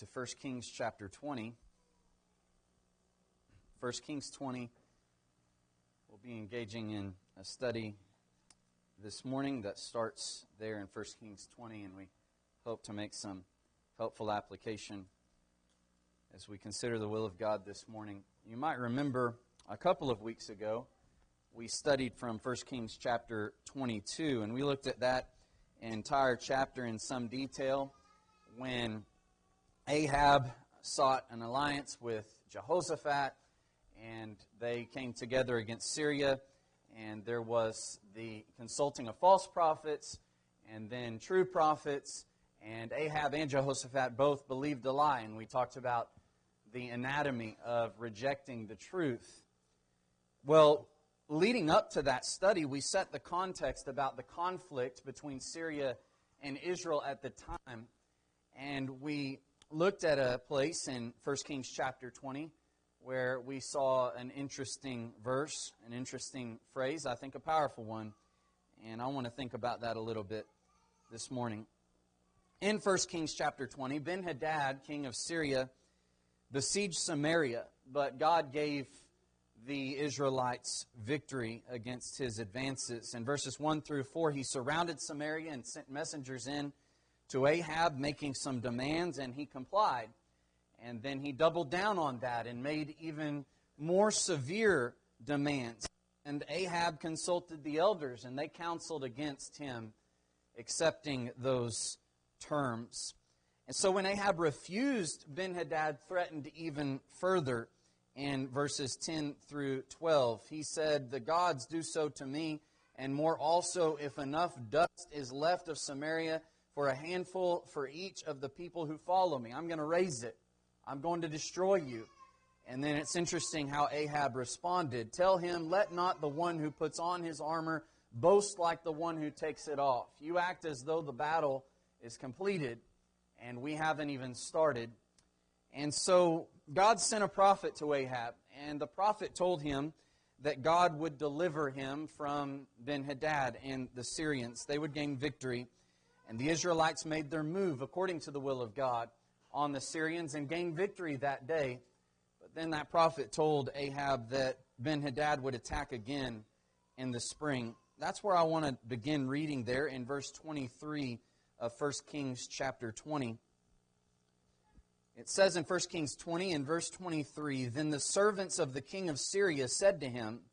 to 1 Kings chapter 20. 1 Kings 20, we'll be engaging in a study this morning that starts there in 1 Kings 20, and we hope to make some helpful application as we consider the will of God this morning. You might remember a couple of weeks ago, we studied from 1 Kings chapter 22, and we looked at that entire chapter in some detail when Ahab sought an alliance with Jehoshaphat, and they came together against Syria, and there was the consulting of false prophets and then true prophets, and Ahab and Jehoshaphat both believed a lie, and we talked about the anatomy of rejecting the truth. Well, leading up to that study, we set the context about the conflict between Syria and Israel at the time, and we looked at a place in 1 Kings chapter 20 where we saw an interesting verse, an interesting phrase, I think a powerful one, and I want to think about that a little bit this morning. In 1 Kings chapter 20, Ben-Hadad, king of Syria, besieged Samaria, but God gave the Israelites victory against his advances. In verses 1 through 4, he surrounded Samaria and sent messengers in to Ahab, making some demands, and he complied. And then he doubled down on that and made even more severe demands. And Ahab consulted the elders, and they counseled against him accepting those terms. And so when Ahab refused, Ben-Hadad threatened even further. In verses 10 through 12, he said, "The gods do so to me, and more also, if enough dust is left of Samaria for a handful for each of the people who follow me. I'm going to raise it. I'm going to destroy you." And then it's interesting how Ahab responded. "Tell him, let not the one who puts on his armor boast like the one who takes it off. You act as though the battle is completed, and we haven't even started." And so God sent a prophet to Ahab, and the prophet told him that God would deliver him from Ben-Hadad and the Syrians. They would gain victory. And the Israelites made their move according to the will of God on the Syrians and gained victory that day. But then that prophet told Ahab that Ben-Hadad would attack again in the spring. That's where I want to begin reading there in verse 23 of 1 Kings chapter 20. It says in 1 Kings 20 and verse 23, "Then the servants of the king of Syria said to him,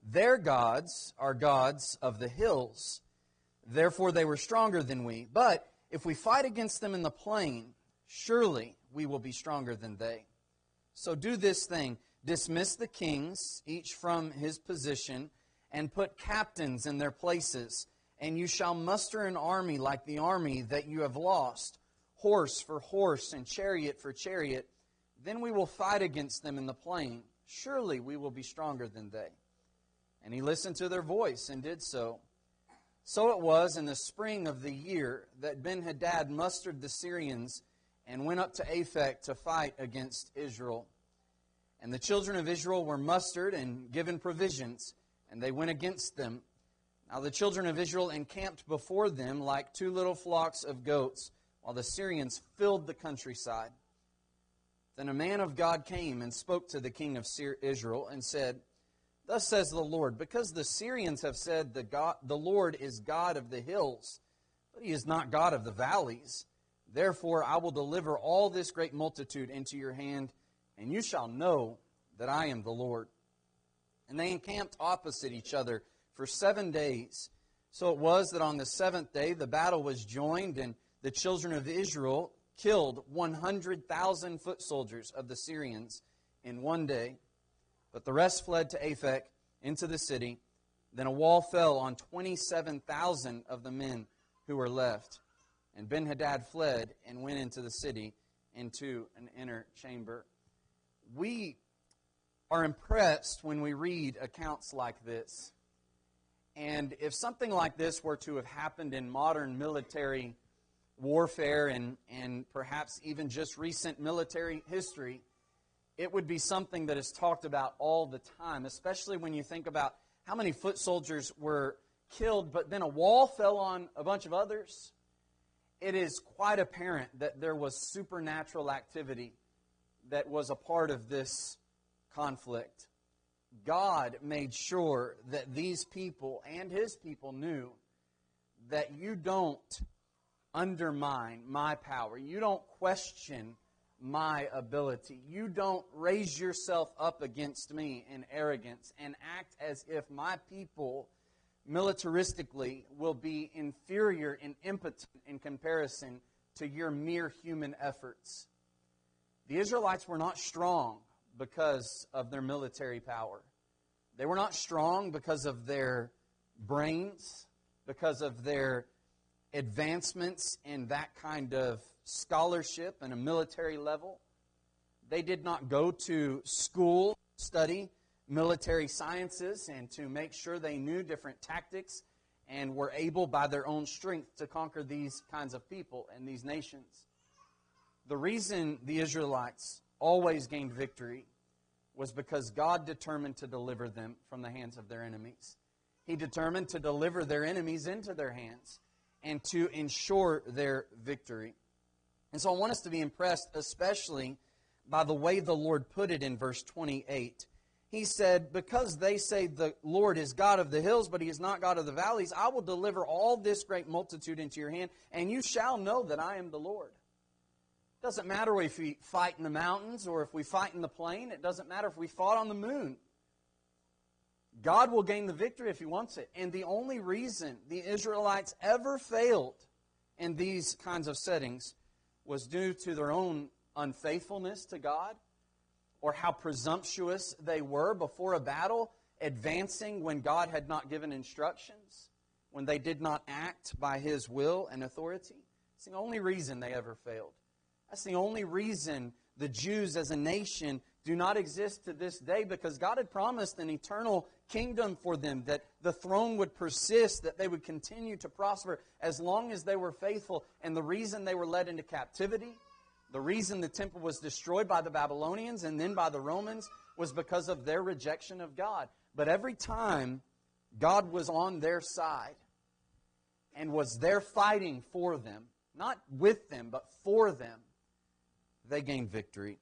'Their gods are gods of the hills. Therefore they were stronger than we. But if we fight against them in the plain, surely we will be stronger than they. So do this thing, dismiss the kings, each from his position, and put captains in their places, and you shall muster an army like the army that you have lost, horse for horse and chariot for chariot. Then we will fight against them in the plain. Surely we will be stronger than they.' And he listened to their voice and did so. So it was in the spring of the year that Ben-Hadad mustered the Syrians and went up to Aphek to fight against Israel. And the children of Israel were mustered and given provisions, and they went against them. Now the children of Israel encamped before them like two little flocks of goats, while the Syrians filled the countryside. Then a man of God came and spoke to the king of Israel and said, 'Thus says the Lord, because the Syrians have said the Lord is God of the hills, but He is not God of the valleys. Therefore I will deliver all this great multitude into your hand, and you shall know that I am the Lord.' And they encamped opposite each other for 7 days. So it was that on the 7th day the battle was joined, and the children of Israel killed 100,000 foot soldiers of the Syrians in one day. But the rest fled to Aphek into the city. Then a wall fell on 27,000 of the men who were left. And Ben-Hadad fled and went into the city, into an inner chamber." We are impressed when we read accounts like this. And if something like this were to have happened in modern military warfare and perhaps even just recent military history, it would be something that is talked about all the time, especially when you think about how many foot soldiers were killed, but then a wall fell on a bunch of others. it is quite apparent that there was supernatural activity that was a part of this conflict. God made sure that these people and His people knew that you don't undermine my power. You don't question my ability. You don't raise yourself up against me in arrogance and act as if my people militaristically will be inferior and impotent in comparison to your mere human efforts. The Israelites were not strong because of their military power. They were not strong because of their brains, because of their advancements in that kind of scholarship and a military level. They did not go to school, study military sciences, and to make sure they knew different tactics and were able by their own strength to conquer these kinds of people and these nations. The reason the Israelites always gained victory was because God determined to deliver them from the hands of their enemies. He determined to deliver their enemies into their hands and to ensure their victory. And so I want us to be impressed especially by the way the Lord put it in verse 28. He said, because they say the Lord is God of the hills, but He is not God of the valleys, I will deliver all this great multitude into your hand, and you shall know that I am the Lord. It doesn't matter if we fight in the mountains or if we fight in the plain. It doesn't matter if we fought on the moon. God will gain the victory if He wants it. And the only reason the Israelites ever failed in these kinds of settings was due to their own unfaithfulness to God, or how presumptuous they were before a battle, advancing when God had not given instructions, when they did not act by His will and authority. It's the only reason they ever failed. That's the only reason the Jews as a nation do not exist to this day, because God had promised an eternal kingdom for them, that the throne would persist, that they would continue to prosper as long as they were faithful. And the reason they were led into captivity, the reason the temple was destroyed by the Babylonians and then by the Romans, was because of their rejection of God. But every time God was on their side and was there fighting for them, not with them, but for them, they gained victory.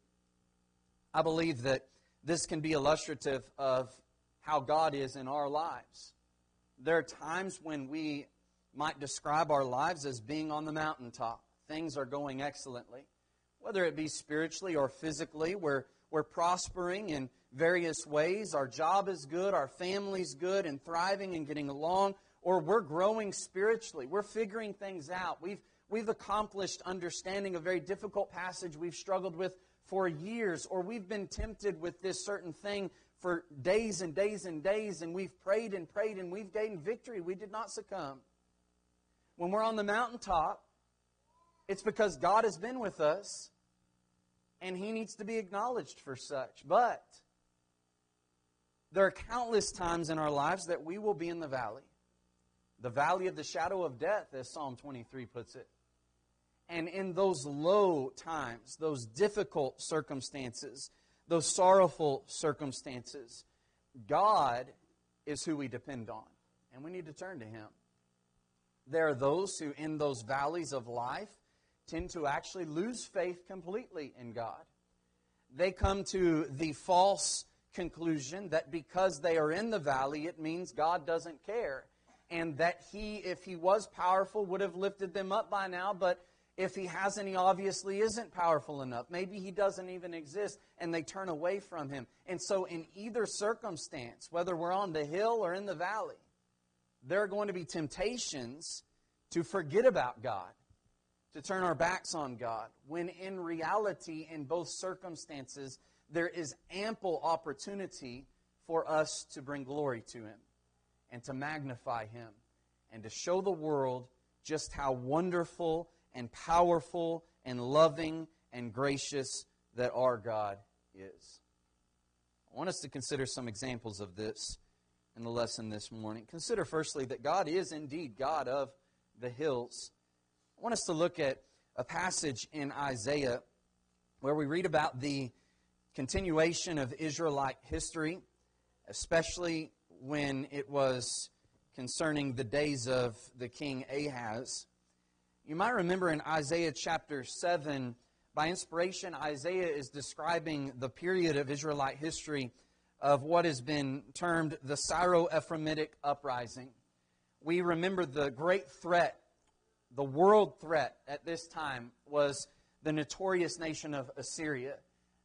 I believe that this can be illustrative of how God is in our lives. There are times when we might describe our lives as being on the mountaintop. Things are going excellently. Whether it be spiritually or physically, we're prospering in various ways. Our job is good, our family's good and thriving and getting along, or we're growing spiritually. We're figuring things out. We've accomplished understanding a very difficult passage we've struggled with for years, or we've been tempted with this certain thing for days and days and days, and we've prayed and prayed and we've gained victory. We did not succumb. When we're on the mountaintop, it's because God has been with us, and He needs to be acknowledged for such. But there are countless times in our lives that we will be in the valley of the shadow of death, as Psalm 23 puts it. And in those low times, those difficult circumstances, those sorrowful circumstances, God is who we depend on, and we need to turn to Him. There are those who, in those valleys of life, tend to actually lose faith completely in God. They come to the false conclusion that because they are in the valley, it means God doesn't care, and that He, if He was powerful, would have lifted them up by now, but if He hasn't, He obviously isn't powerful enough. Maybe He doesn't even exist, and they turn away from Him. And so in either circumstance, whether we're on the hill or in the valley, there are going to be temptations to forget about God, to turn our backs on God, when in reality, in both circumstances, there is ample opportunity for us to bring glory to Him and to magnify Him and to show the world just how wonderful and powerful and loving and gracious that our God is. I want us to consider some examples of this in the lesson this morning. Consider firstly that God is indeed God of the hills. I want us to look at a passage in Isaiah where we read about the continuation of Israelite history, especially when it was concerning the days of the king Ahaz. You might remember in Isaiah chapter 7, by inspiration, Isaiah is describing the period of Israelite history of what has been termed the Syro-Ephraimitic uprising. We remember the great threat, the world threat at this time was the notorious nation of Assyria.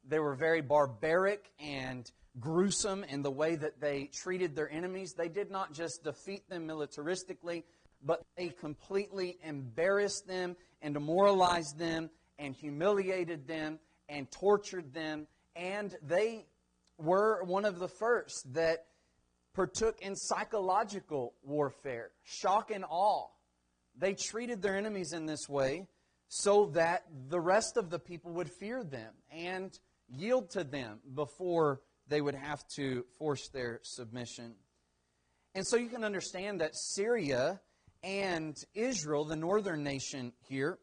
They were very barbaric and gruesome in the way that they treated their enemies. They did not just defeat them militaristically, but they completely embarrassed them and demoralized them and humiliated them and tortured them. And they were one of the first that partook in psychological warfare, shock and awe. They treated their enemies in this way so that the rest of the people would fear them and yield to them before they would have to force their submission. And so you can understand that Syria and Israel, the northern nation here,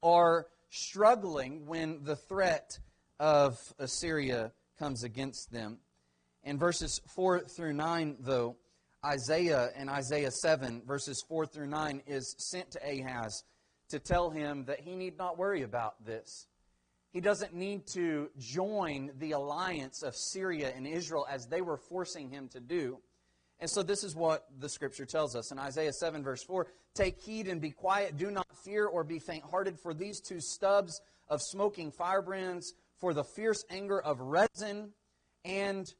are struggling when the threat of Assyria comes against them. In verses 4 through 9, though, Isaiah in Isaiah 7, verses 4 through 9, is sent to Ahaz to tell him that he need not worry about this. He doesn't need to join the alliance of Syria and Israel as they were forcing him to do. And so this is what the Scripture tells us. In Isaiah 7, verse 4, "Take heed and be quiet, do not fear or be faint-hearted, for these two stubs of smoking firebrands, for the fierce anger of Rezin and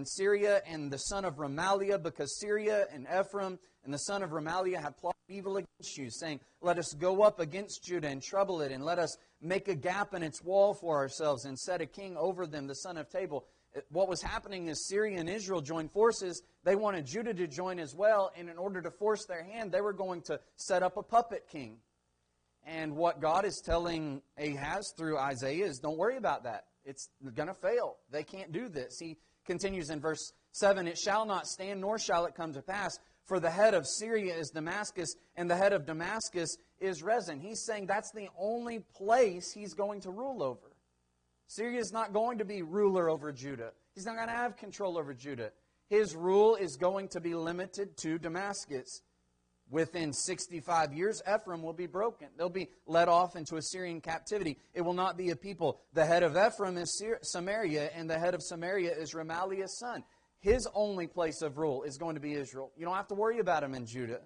Syria and the son of Remaliah, because Syria and Ephraim and the son of Remaliah have plotted evil against you, saying, let us go up against Judah and trouble it, and let us make a gap in its wall for ourselves, and set a king over them, the son of Tabal." What was happening is Syria and Israel joined forces. They wanted Judah to join as well, and in order to force their hand, they were going to set up a puppet king. And what God is telling Ahaz through Isaiah is, don't worry about that. It's going to fail. They can't do this. He continues in verse 7, "It shall not stand, nor shall it come to pass, for the head of Syria is Damascus, and the head of Damascus is Rezin." He's saying that's the only place he's going to rule over. Syria is not going to be ruler over Judah. He's not going to have control over Judah. His rule is going to be limited to Damascus. Within 65 years, Ephraim will be broken. They'll be led off into Assyrian captivity. It will not be a people. The head of Ephraim is Samaria, and the head of Samaria is Remaliah's son. His only place of rule is going to be Israel. You don't have to worry about him in Judah.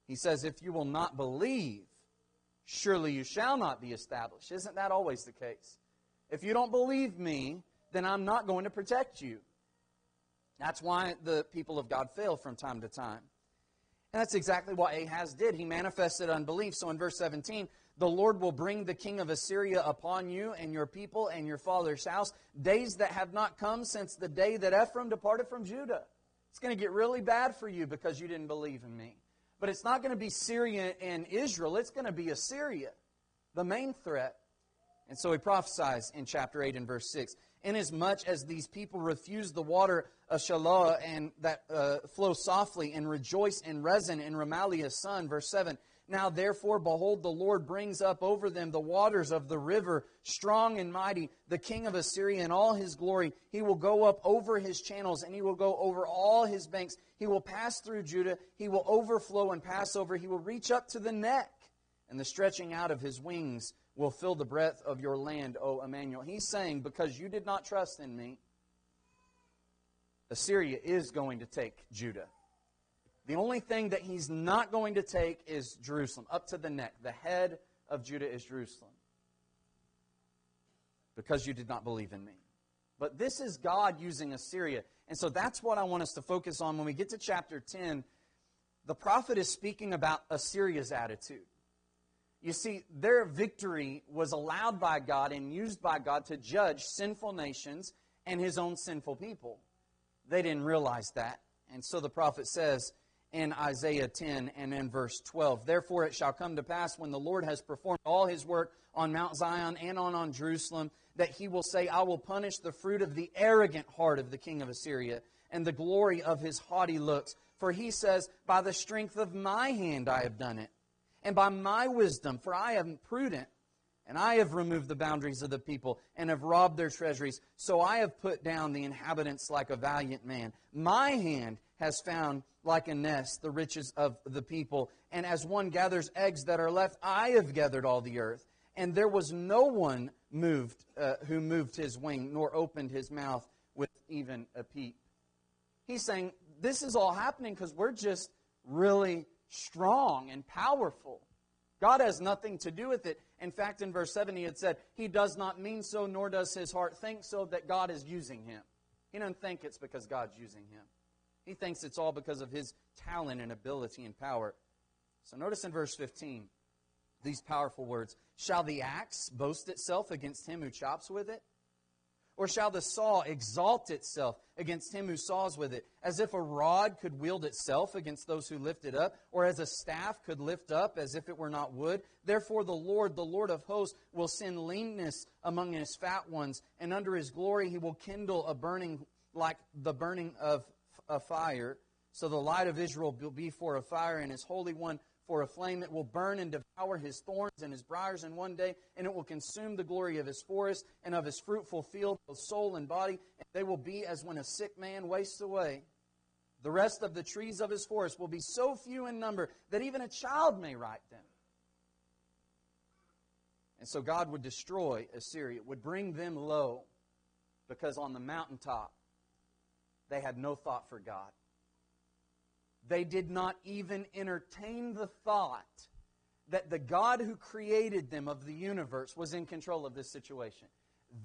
He says, if you will not believe, surely you shall not be established. Isn't that always the case? If you don't believe me, then I'm not going to protect you. That's why the people of God fail from time to time. And that's exactly what Ahaz did. He manifested unbelief. So in verse 17, "The Lord will bring the king of Assyria upon you and your people and your father's house, days that have not come since the day that Ephraim departed from Judah." It's going to get really bad for you because you didn't believe in me. But it's not going to be Syria and Israel. It's going to be Assyria, the main threat. And so he prophesies in chapter 8 and verse 6, "Inasmuch as these people refuse the water of Shiloah and that flow softly, and rejoice in Rezin and Remaliah's son." Verse 7, "Now therefore, behold, the Lord brings up over them the waters of the river, strong and mighty, the king of Assyria in all his glory. He will go up over his channels, and he will go over all his banks. He will pass through Judah. He will overflow and pass over. He will reach up to the neck, and the stretching out of his wings will fill the breadth of your land, O Emmanuel." He's saying, because you did not trust in me, Assyria is going to take Judah. The only thing that he's not going to take is Jerusalem, up to the neck. The head of Judah is Jerusalem. Because you did not believe in me. But this is God using Assyria. And so that's what I want us to focus on. When we get to chapter 10, the prophet is speaking about Assyria's attitude. You see, their victory was allowed by God and used by God to judge sinful nations and His own sinful people. They didn't realize that. And so the prophet says in Isaiah 10 and in verse 12, "Therefore it shall come to pass when the Lord has performed all His work on Mount Zion and on Jerusalem, that He will say, I will punish the fruit of the arrogant heart of the king of Assyria and the glory of his haughty looks. For he says, by the strength of my hand I have done it, and by my wisdom, for I am prudent. And I have removed the boundaries of the people and have robbed their treasuries. So I have put down the inhabitants like a valiant man. My hand has found like a nest the riches of the people. And as one gathers eggs that are left, I have gathered all the earth. And there was no one moved who moved his wing, nor opened his mouth with even a peep. He's saying this is all happening because we're just really strong and powerful. God has nothing to do with it. In fact, in verse 7 he had said, he does not mean so, nor does his heart think so, that God is using him. He doesn't think it's because God's using him. He thinks it's all because of his talent and ability and power. So notice in verse 15, these powerful words. Shall the axe boast itself against him who chops with it? Or shall the saw exalt itself against him who saws with it? As if a rod could wield itself against those who lift it up, or as a staff could lift up as if it were not wood. Therefore the Lord of hosts, will send leanness among his fat ones, and under his glory he will kindle a burning like the burning of a fire. So the light of Israel will be for a fire, and his Holy One for a flame. It will burn and devour his thorns and his briars in one day, and it will consume the glory of his forest and of his fruitful field, both soul and body. And they will be as when a sick man wastes away. The rest of the trees of his forest will be so few in number that even a child may write them. And so God would destroy Assyria, would bring them low, because on the mountaintop they had no thought for God. They did not even entertain the thought that the God who created them of the universe was in control of this situation.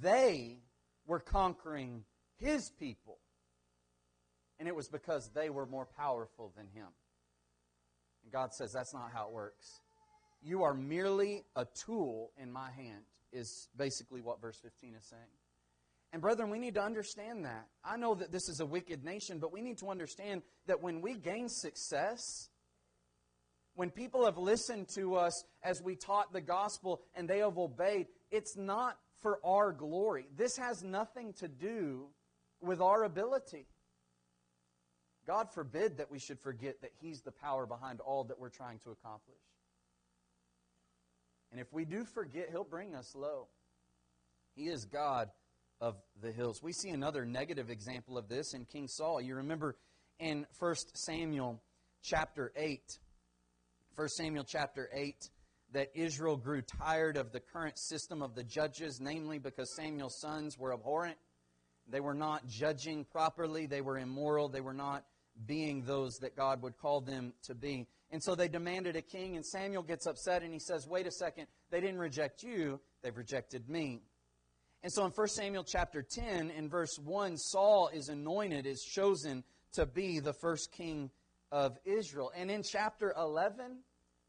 They were conquering His people. And it was because they were more powerful than Him. And God says that's not how it works. You are merely a tool in my hand, is basically what verse 15 is saying. And brethren, we need to understand that. I know that this is a wicked nation, but we need to understand that when we gain success, when people have listened to us as we taught the gospel and they have obeyed, it's not for our glory. This has nothing to do with our ability. God forbid that we should forget that He's the power behind all that we're trying to accomplish. And if we do forget, He'll bring us low. He is God of the hills. We see another negative example of this in King Saul. You remember in 1 Samuel chapter 8, 1 Samuel chapter 8, that Israel grew tired of the current system of the judges, namely because Samuel's sons were abhorrent. They were not judging properly. They were immoral. They were not being those that God would call them to be. And so they demanded a king, and Samuel gets upset and he says, wait a second, they didn't reject you, they've rejected me. And so in 1 Samuel chapter 10, in verse 1, Saul is anointed, is chosen to be the first king of Israel. And in chapter 11,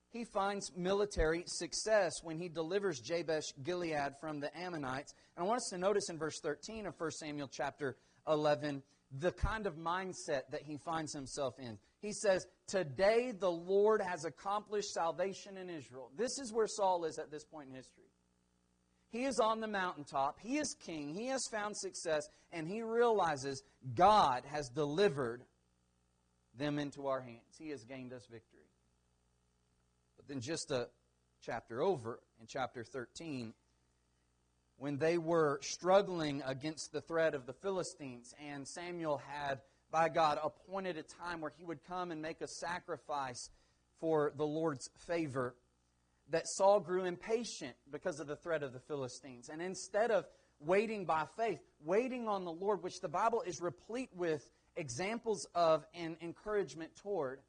he finds military success when he delivers Jabesh Gilead from the Ammonites. And I want us to notice in verse 13 of 1 Samuel chapter 11, the kind of mindset that he finds himself in. He says, today the Lord has accomplished salvation in Israel. This is where Saul is at this point in history. He is on the mountaintop. He is king. He has found success. And he realizes God has delivered them into our hands. He has gained us victory. But then just a chapter over, in chapter 13, when they were struggling against the threat of the Philistines, and Samuel had, by God, appointed a time where he would come and make a sacrifice for the Lord's favor, that Saul grew impatient because of the threat of the Philistines. And instead of waiting by faith, waiting on the Lord, which the Bible is replete with examples of and encouragement toward,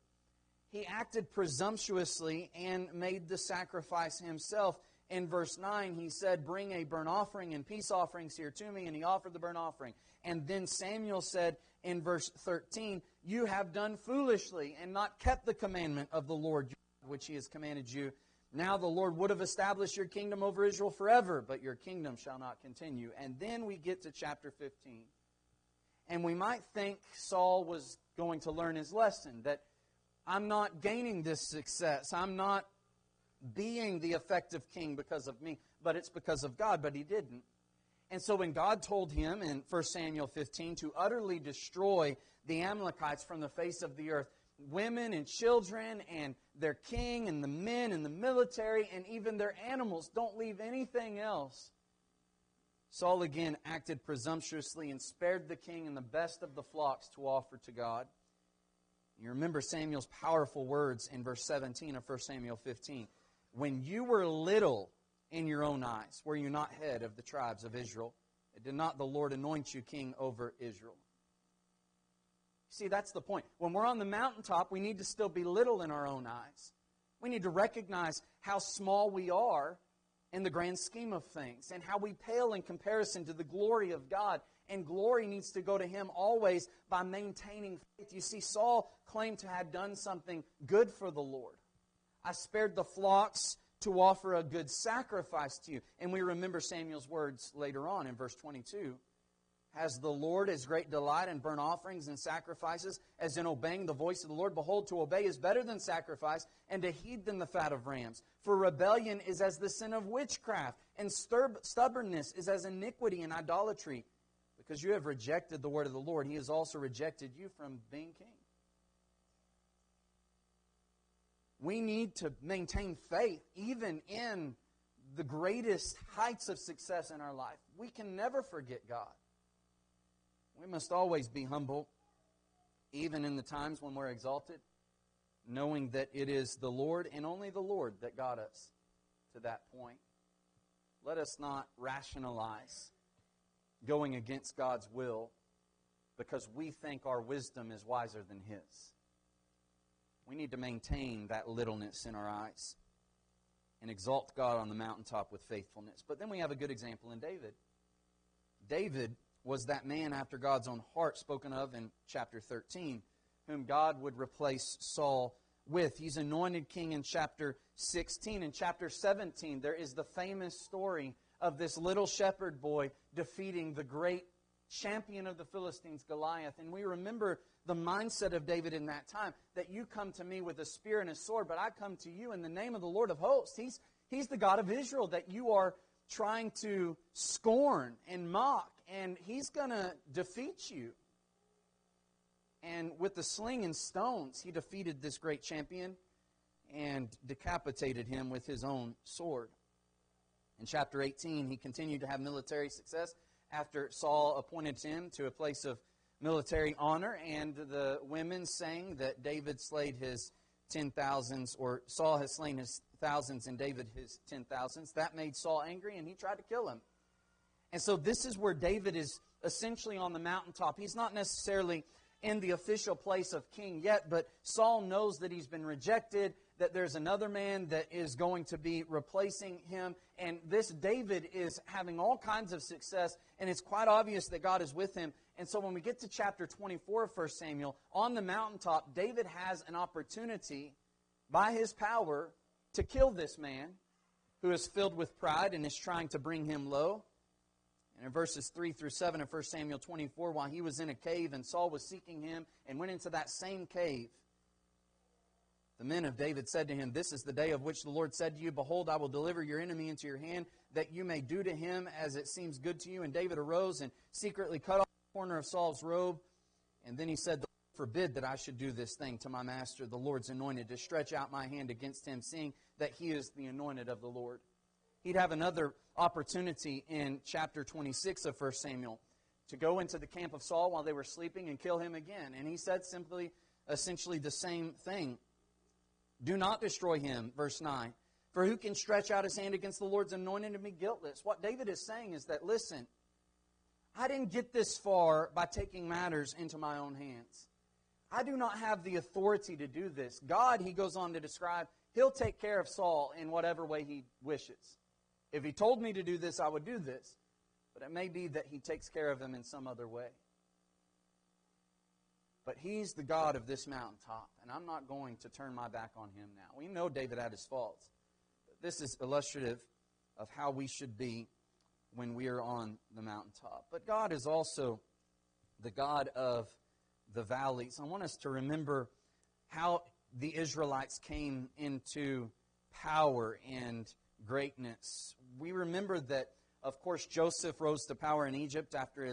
he acted presumptuously and made the sacrifice himself. In verse 9, he said, bring a burnt offering and peace offerings here to me. And he offered the burnt offering. And then Samuel said in verse 13, you have done foolishly and not kept the commandment of the Lord, which He has commanded you. Now the Lord would have established your kingdom over Israel forever, but your kingdom shall not continue. And then we get to chapter 15. And we might think Saul was going to learn his lesson, that I'm not gaining this success. I'm not being the effective king because of me, but it's because of God. But he didn't. And so when God told him in 1 Samuel 15 to utterly destroy the Amalekites from the face of the earth, women and children and their king and the men and the military and even their animals. Don't leave anything else. Saul again acted presumptuously and spared the king and the best of the flocks to offer to God. You remember Samuel's powerful words in verse 17 of 1 Samuel 15. When you were little in your own eyes, were you not head of the tribes of Israel? Did not the Lord anoint you king over Israel? See, that's the point. When we're on the mountaintop, we need to still be little in our own eyes. We need to recognize how small we are in the grand scheme of things and how we pale in comparison to the glory of God. And glory needs to go to Him always by maintaining faith. You see, Saul claimed to have done something good for the Lord. I spared the flocks to offer a good sacrifice to you. And we remember Samuel's words later on in verse 22. Has the Lord as great delight in burnt offerings and sacrifices as in obeying the voice of the Lord? Behold, to obey is better than sacrifice, and to heed than the fat of rams. For rebellion is as the sin of witchcraft, and stubbornness is as iniquity and idolatry. Because you have rejected the word of the Lord, He has also rejected you from being king. We need to maintain faith even in the greatest heights of success in our life. We can never forget God. We must always be humble, even in the times when we're exalted, knowing that it is the Lord and only the Lord that got us to that point. Let us not rationalize going against God's will because we think our wisdom is wiser than His. We need to maintain that littleness in our eyes and exalt God on the mountaintop with faithfulness. But then we have a good example in David. David was that man after God's own heart spoken of in chapter 13, whom God would replace Saul with. He's anointed king in chapter 16. In chapter 17, there is the famous story of this little shepherd boy defeating the great champion of the Philistines, Goliath. And we remember the mindset of David in that time, that you come to me with a spear and a sword, but I come to you in the name of the Lord of hosts. He's the God of Israel that you are trying to scorn and mock, and He's going to defeat you. And with the sling and stones, He defeated this great champion and decapitated him with His own sword. In chapter 18, he continued to have military success after Saul appointed him to a place of military honor, and the women sang that David slayed his 10,000s, or Saul has slain his thousands and David his 10,000s. That made Saul angry, and he tried to kill him. And so this is where David is essentially on the mountaintop. He's not necessarily in the official place of king yet, but Saul knows that he's been rejected, that there's another man that is going to be replacing him. And this David is having all kinds of success, and it's quite obvious that God is with him. And so when we get to chapter 24 of 1 Samuel, on the mountaintop, David has an opportunity by his power to kill this man who is filled with pride and is trying to bring him low. And in verses 3 through 7 of 1 Samuel 24, while he was in a cave and Saul was seeking him and went into that same cave, the men of David said to him, "This is the day of which the Lord said to you, Behold, I will deliver your enemy into your hand, that you may do to him as it seems good to you." And David arose and secretly cut off the corner of Saul's robe. And then he said, "The Lord forbid that I should do this thing to my master, the Lord's anointed, to stretch out my hand against him, seeing that he is the anointed of the Lord." He'd have another opportunity in chapter 26 of 1 Samuel to go into the camp of Saul while they were sleeping and kill him again. And he said essentially the same thing. "Do not destroy him," verse 9. "For who can stretch out his hand against the Lord's anointed and be guiltless?" What David is saying is that, listen, I didn't get this far by taking matters into my own hands. I do not have the authority to do this. God, he goes on to describe, He'll take care of Saul in whatever way He wishes. If He told me to do this, I would do this. But it may be that He takes care of him in some other way. But He's the God of this mountaintop, and I'm not going to turn my back on Him now. We know David had his faults. But this is illustrative of how we should be when we are on the mountaintop. But God is also the God of the valleys. I want us to remember how the Israelites came into power and greatness. We remember that, of course, Joseph rose to power in Egypt after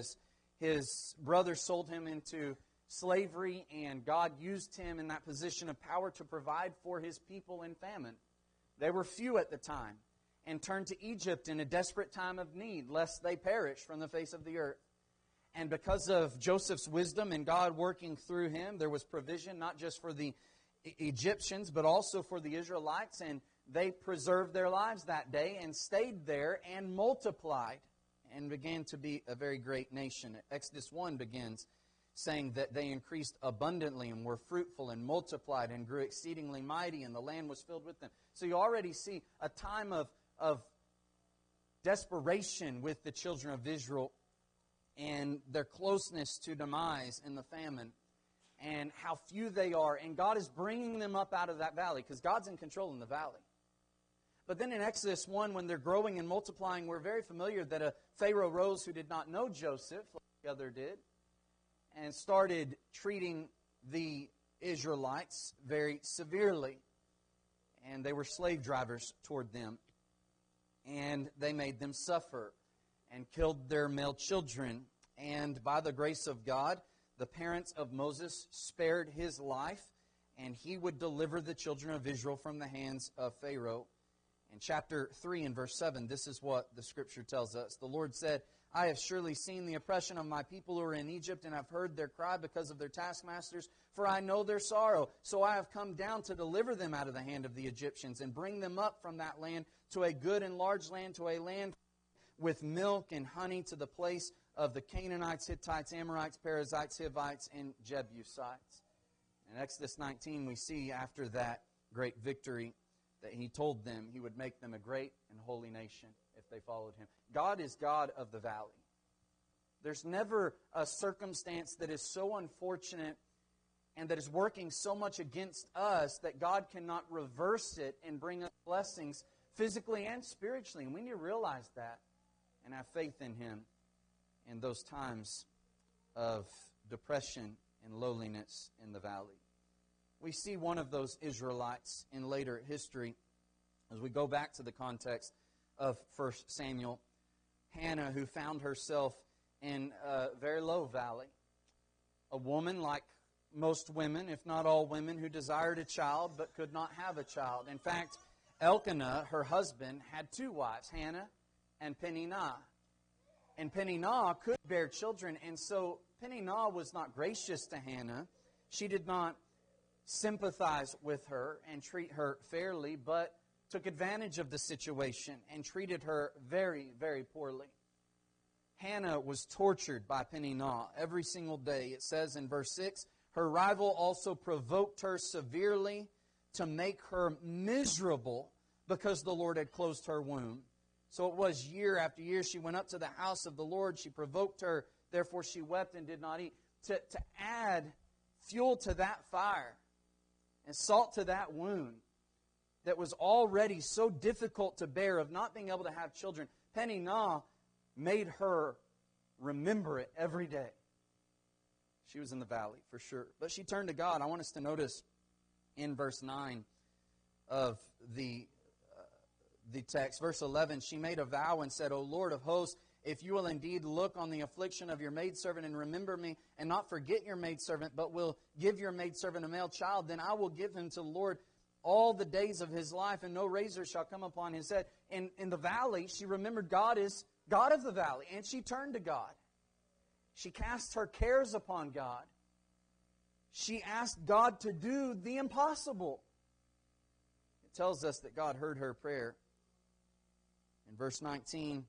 his brothers sold him into slavery, and God used him in that position of power to provide for his people in famine. They were few at the time and turned to Egypt in a desperate time of need, lest they perish from the face of the earth. And because of Joseph's wisdom and God working through him, there was provision not just for the Egyptians, but also for the Israelites. And they preserved their lives that day and stayed there and multiplied and began to be a very great nation. Exodus 1 begins saying that they increased abundantly and were fruitful and multiplied and grew exceedingly mighty, and the land was filled with them. So you already see a time of desperation with the children of Israel and their closeness to demise in the famine and how few they are. And God is bringing them up out of that valley because God's in control in the valley. But then in Exodus 1, when they're growing and multiplying, we're very familiar that a Pharaoh rose who did not know Joseph, like the other did, and started treating the Israelites very severely. And they were slave drivers toward them. And they made them suffer and killed their male children. And by the grace of God, the parents of Moses spared his life, and he would deliver the children of Israel from the hands of Pharaoh. In chapter 3 and verse 7, this is what the Scripture tells us. The Lord said, I have surely seen the oppression of my people who are in Egypt, and have heard their cry because of their taskmasters, for I know their sorrow. So I have come down to deliver them out of the hand of the Egyptians, and bring them up from that land to a good and large land, to a land with milk and honey, to the place of the Canaanites, Hittites, Amorites, Perizzites, Hivites, and Jebusites. In Exodus 19, we see after that great victory that he told them he would make them a great and holy nation if they followed him. God is God of the valley. There's never a circumstance that is so unfortunate and that is working so much against us that God cannot reverse it and bring us blessings physically and spiritually. And we need to realize that and have faith in him in those times of depression and lowliness in the valley. We see one of those Israelites in later history as we go back to the context of 1 Samuel. Hannah, who found herself in a very low valley. A woman like most women, if not all women, who desired a child but could not have a child. In fact, Elkanah, her husband, had two wives, Hannah and Peninnah. And Peninnah could bear children, and so Peninnah was not gracious to Hannah. She did not sympathize with her and treat her fairly, but took advantage of the situation and treated her very, very poorly. Hannah was tortured by Peninnah every single day. It says in verse 6, her rival also provoked her severely to make her miserable because the Lord had closed her womb. So it was year after year she went up to the house of the Lord. She provoked her, therefore she wept and did not eat. To add fuel to that fire and salt to that wound that was already so difficult to bear of not being able to have children, Peninnah made her remember it every day. She was in the valley for sure. But she turned to God. I want us to notice in verse 9 of the text. Verse 11, she made a vow and said, O Lord of hosts, if you will indeed look on the affliction of your maidservant and remember me, and not forget your maidservant, but will give your maidservant a male child, then I will give him to the Lord all the days of his life, and no razor shall come upon his head. In the valley, she remembered God is God of the valley, and she turned to God. She cast her cares upon God. She asked God to do the impossible. It tells us that God heard her prayer. In verse 19,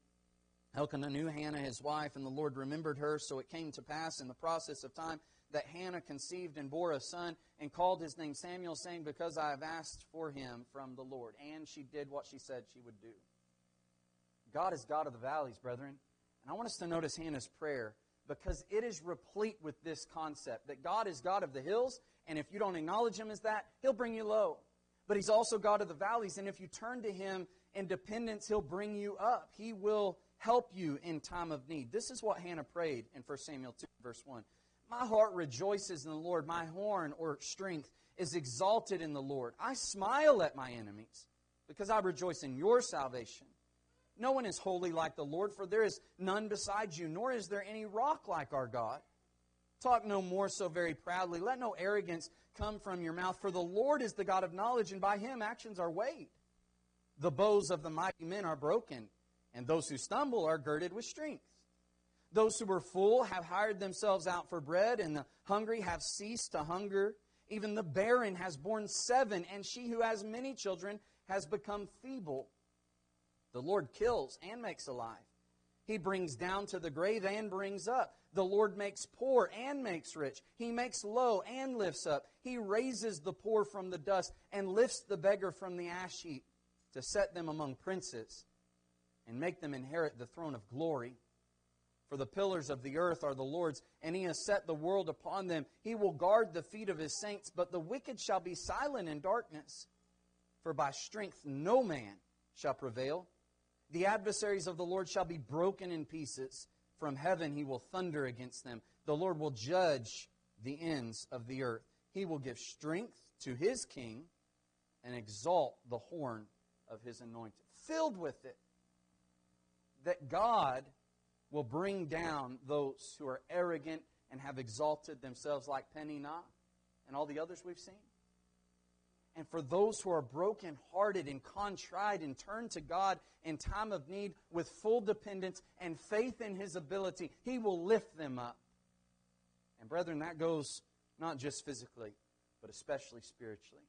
Elkanah knew Hannah his wife, and the Lord remembered her. So it came to pass in the process of time that Hannah conceived and bore a son, and called his name Samuel, saying, because I have asked for him from the Lord. And she did what she said she would do. God is God of the valleys, brethren. And I want us to notice Hannah's prayer, because it is replete with this concept that God is God of the hills, and if you don't acknowledge him as that, he'll bring you low. But he's also God of the valleys, and if you turn to him in dependence, he'll bring you up. He will help you in time of need. This is what Hannah prayed in 1 Samuel 2, verse 1. My heart rejoices in the Lord. My horn, or strength, is exalted in the Lord. I smile at my enemies, because I rejoice in your salvation. No one is holy like the Lord, for there is none beside you, nor is there any rock like our God. Talk no more so very proudly. Let no arrogance come from your mouth. For the Lord is the God of knowledge, and by Him actions are weighed. The bows of the mighty men are broken, and those who stumble are girded with strength. Those who are full have hired themselves out for bread, and the hungry have ceased to hunger. Even the barren has borne 7, and she who has many children has become feeble. The Lord kills and makes alive. He brings down to the grave and brings up. The Lord makes poor and makes rich. He makes low and lifts up. He raises the poor from the dust and lifts the beggar from the ash heap, to set them among princes and make them inherit the throne of glory. For the pillars of the earth are the Lord's, and He has set the world upon them. He will guard the feet of His saints, but the wicked shall be silent in darkness. For by strength no man shall prevail. The adversaries of the Lord shall be broken in pieces. From heaven He will thunder against them. The Lord will judge the ends of the earth. He will give strength to His king and exalt the horn of His anointed. Filled with it, that God will bring down those who are arrogant and have exalted themselves, like Peninnah and all the others we've seen. And for those who are brokenhearted and contrite and turn to God in time of need with full dependence and faith in His ability, He will lift them up. And brethren, that goes not just physically, but especially spiritually.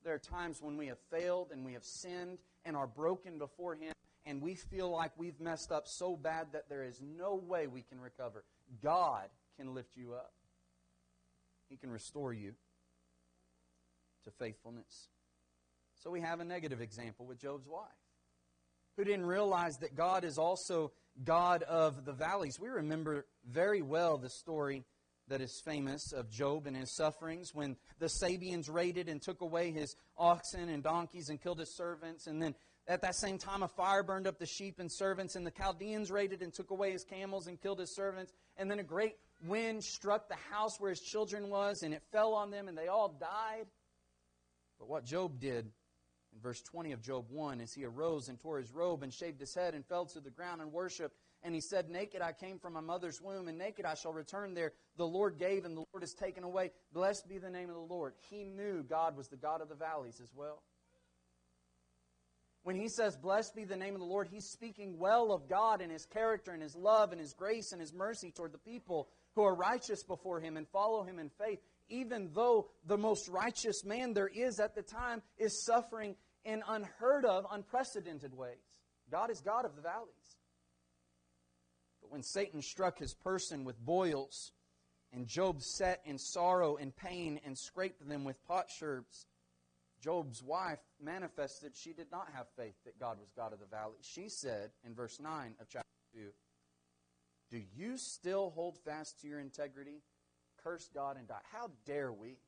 There are times when we have failed and we have sinned and are broken before Him, and we feel like we've messed up so bad that there is no way we can recover. God can lift you up. He can restore you to faithfulness. So we have a negative example with Job's wife, who didn't realize that God is also God of the valleys. We remember very well the story that is famous of Job and his sufferings when the Sabians raided and took away his oxen and donkeys and killed his servants. And then at that same time, a fire burned up the sheep and servants, and the Chaldeans raided and took away his camels and killed his servants. And then a great wind struck the house where his children was, and it fell on them, and they all died. But what Job did in verse 20 of Job 1 is he arose and tore his robe and shaved his head and fell to the ground and worshipped. And he said, "Naked I came from my mother's womb, and naked I shall return there. The Lord gave, and the Lord has taken away. Blessed be the name of the Lord." He knew God was the God of the valleys as well. When he says, "Blessed be the name of the Lord," he's speaking well of God and His character and His love and His grace and His mercy toward the people who are righteous before Him and follow Him in faith, even though the most righteous man there is at the time is suffering in unheard of, unprecedented ways. God is God of the valleys. But when Satan struck his person with boils, and Job sat in sorrow and pain and scraped them with potsherds, Job's wife manifested she did not have faith that God was God of the valley. She said in verse 9 of chapter 2, "Do you still hold fast to your integrity? Curse God and die." How dare we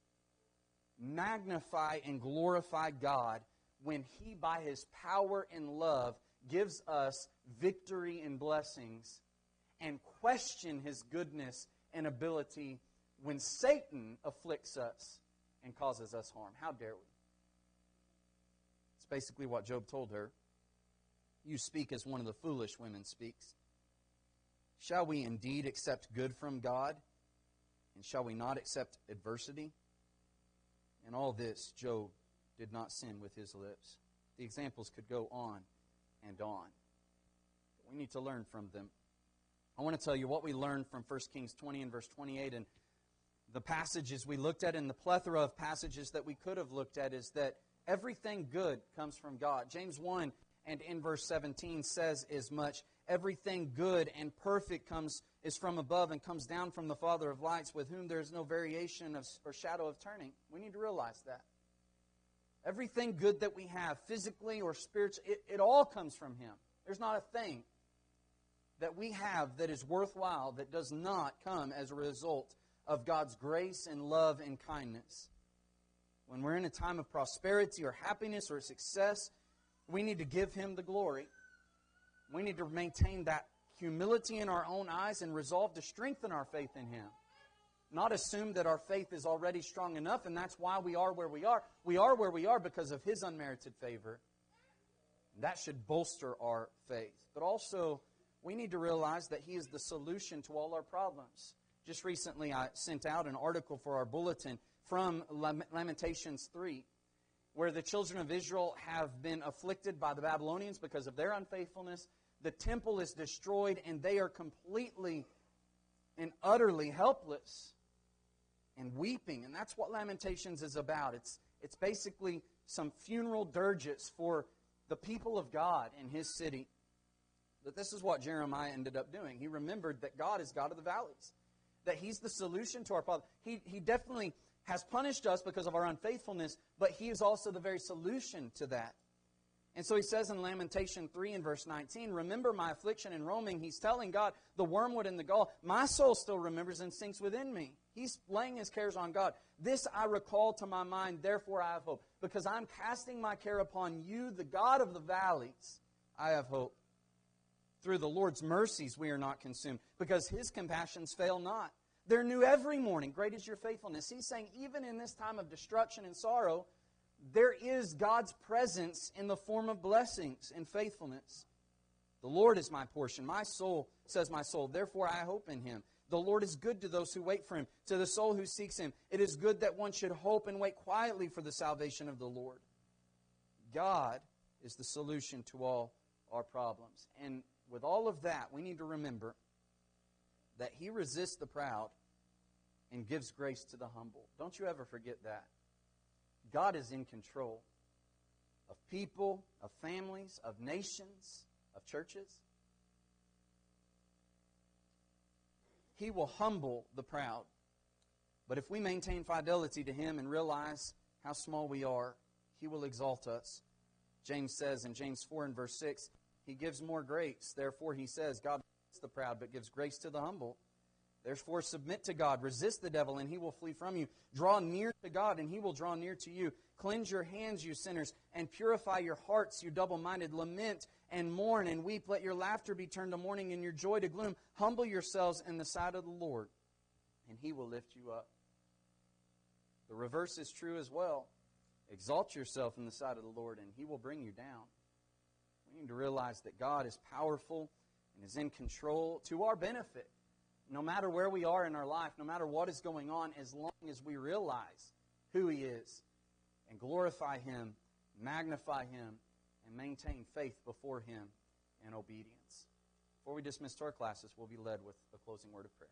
magnify and glorify God when He, by His power and love, gives us victory and blessings, and question His goodness and ability when Satan afflicts us and causes us harm? How dare we? It's basically what Job told her. "You speak as one of the foolish women speaks. Shall we indeed accept good from God? And shall we not accept adversity?" In all this, Job did not sin with his lips. The examples could go on and on. But we need to learn from them. I want to tell you what we learned from 1 Kings 20 and verse 28, and the passages we looked at and the plethora of passages that we could have looked at is that everything good comes from God. James 1 and in verse 17 says as much. Everything good and perfect is from above and comes down from the Father of lights, with whom there is no variation or shadow of turning. We need to realize that. Everything good that we have, physically or spiritually, it all comes from Him. There's not a thing that we have that is worthwhile that does not come as a result of God's grace and love and kindness. When we're in a time of prosperity or happiness or success, we need to give Him the glory. We need to maintain that humility in our own eyes and resolve to strengthen our faith in Him. Not assume that our faith is already strong enough and that's why we are where we are. We are where we are because of His unmerited favor. That should bolster our faith. But also, we need to realize that He is the solution to all our problems. Just recently I sent out an article for our bulletin from Lamentations 3, where the children of Israel have been afflicted by the Babylonians because of their unfaithfulness. The temple is destroyed, and they are completely and utterly helpless and weeping. And that's what Lamentations is about. It's basically some funeral dirges for the people of God in His city. But this is what Jeremiah ended up doing. He remembered that God is God of the valleys, that He's the solution to our problem. He definitely has punished us because of our unfaithfulness, but He is also the very solution to that. And so he says in Lamentation 3 and verse 19, remember my affliction and roaming. He's telling God, the wormwood and the gall, my soul still remembers and sinks within me. He's laying his cares on God. This I recall to my mind, therefore I have hope. Because I'm casting my care upon you, the God of the valleys, I have hope. Through the Lord's mercies we are not consumed, because His compassions fail not. They're new every morning. Great is your faithfulness. He's saying even in this time of destruction and sorrow, there is God's presence in the form of blessings and faithfulness. The Lord is my portion. My soul, says my soul, therefore I hope in Him. The Lord is good to those who wait for Him, to the soul who seeks Him. It is good that one should hope and wait quietly for the salvation of the Lord. God is the solution to all our problems. And with all of that, we need to remember that He resists the proud and gives grace to the humble. Don't you ever forget that. God is in control of people, of families, of nations, of churches. He will humble the proud. But if we maintain fidelity to Him and realize how small we are, He will exalt us. James says in James 4 and verse 6, He gives more grace. Therefore, he says, God resists the proud, but gives grace to the humble. Therefore, submit to God. Resist the devil, and he will flee from you. Draw near to God, and He will draw near to you. Cleanse your hands, you sinners, and purify your hearts, you double-minded. Lament and mourn and weep. Let your laughter be turned to mourning and your joy to gloom. Humble yourselves in the sight of the Lord, and He will lift you up. The reverse is true as well. Exalt yourself in the sight of the Lord, and He will bring you down. We need to realize that God is powerful and is in control to our benefit. No matter where we are in our life, no matter what is going on, as long as we realize who He is and glorify Him, magnify Him, and maintain faith before Him in obedience. Before we dismiss to our classes, we'll be led with a closing word of prayer.